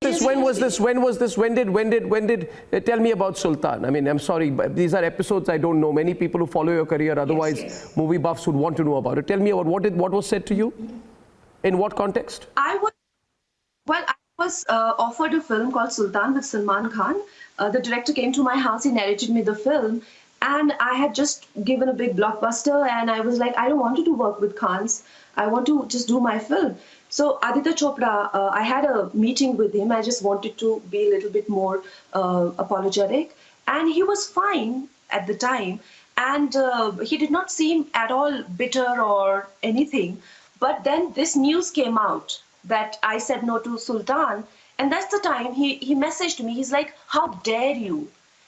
this? When was this? When was this? When did? Tell me about Sultan. I mean, I'm sorry, but these are episodes I don't know. Many people who follow your career, otherwise movie buffs, would want to know about it. Tell me about what was said to you. In what context? I was offered a film called Sultan with Salman Khan. The director came to my house. He narrated me the film. And I had just given a big blockbuster, and I was like, I don't want to work with Khans. I want to just do my film. So Aditya Chopra, I had a meeting with him. I just wanted to be a little bit more apologetic. And he was fine at the time. And he did not seem at all bitter or anything. But then this news came out that I said no to Sultan. And that's the time he messaged me. He's like, how dare you?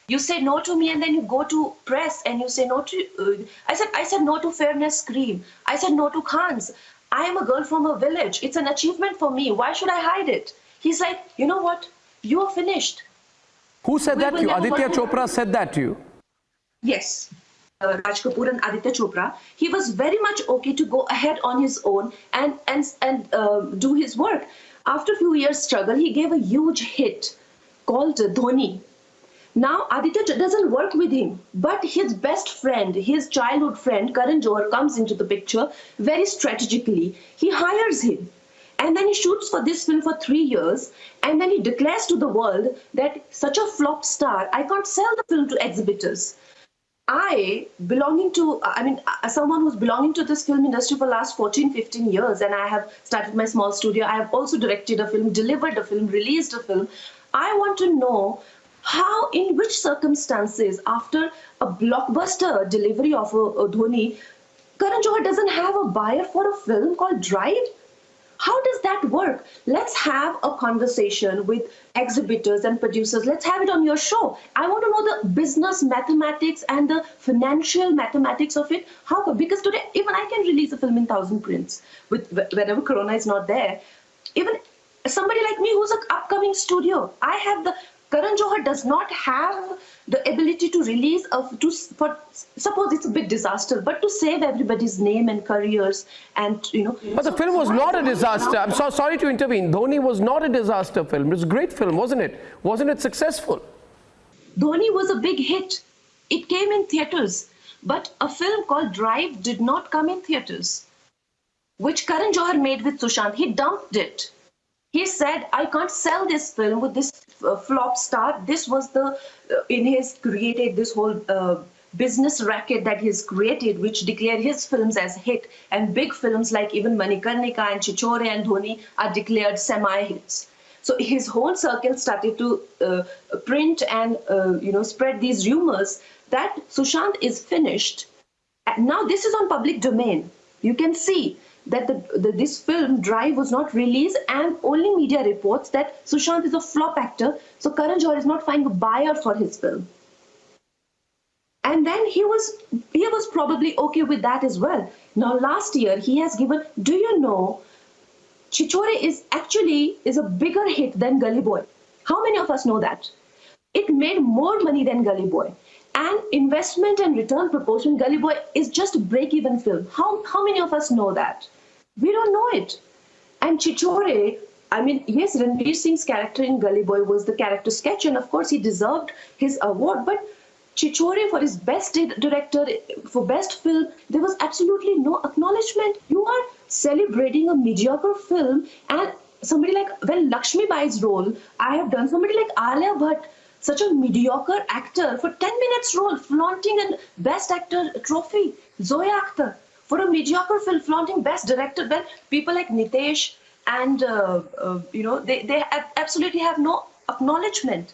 You say no to me, and then you go to press and you say no to. I said no to Fairness Scream. I said no to Khans. I am a girl from a village. It's an achievement for me. Why should I hide it? He's like, you know what? You are finished. Who said that to you? Aditya Chopra said that to you? Yes. Raj Kapoor and Aditya Chopra. He was very much okay to go ahead on his own and do his work. After a few years struggle, he gave a huge hit called Dhoni. Now, Aditya doesn't work with him, but his best friend, his childhood friend, Karan Johar, comes into the picture very strategically. He hires him, and then he shoots for this film for 3 years, and then he declares to the world that such a flop star, I can't sell the film to exhibitors. Someone who's belonging to this film industry for the last 14, 15 years, and I have started my small studio. I have also directed a film, delivered a film, released a film. I want to know how, in which circumstances, after a blockbuster delivery of a Dhoni, Karan Johar doesn't have a buyer for a film called Drive? How does that work? Let's have a conversation with exhibitors and producers. Let's have it on your show. I want to know the business mathematics and the financial mathematics of it. How? Because today, even I can release a film in 1,000 prints whenever Corona is not there. Even somebody like me who's an upcoming studio, Karan Johar does not have the ability to release suppose it's a big disaster, but to save everybody's name and careers and But the film was not a disaster. I'm so sorry to intervene. Dhoni was not a disaster film. It was a great film, wasn't it? Wasn't it successful? Dhoni was a big hit. It came in theaters, but a film called Drive did not come in theaters, which Karan Johar made with Sushant. He dumped it. He said, I can't sell this film with this flop star. This was this whole business racket that he's created, which declared his films as hit. And big films like even Manikarnika and Chichore and Dhoni are declared semi-hits. So his whole circle started to print and spread these rumors that Sushant is finished. And now this is on public domain. You can see that this film, Drive, was not released, and only media reports that Sushant is a flop actor, so Karan Johar is not finding a buyer for his film. And then he was probably okay with that as well. Now, last year, he has given, do you know, Chichore is a bigger hit than Gully Boy. How many of us know that? It made more money than Gully Boy. And investment and return proportion, Gully Boy is just a break-even film. How many of us know that? We don't know it. And Chichore, yes, Ranveer Singh's character in Gully Boy was the character sketch, and of course he deserved his award. But Chichore, for his best director, for best film, there was absolutely no acknowledgement. You are celebrating a mediocre film, and somebody like, Lakshmi Bai's role, I have done somebody like Alia Bhatt, such a mediocre actor, for 10 minutes role, flaunting a Best Actor trophy. Zoya Akhtar, for a mediocre film, flaunting Best Director. When people like Nitesh and, they absolutely have no acknowledgement.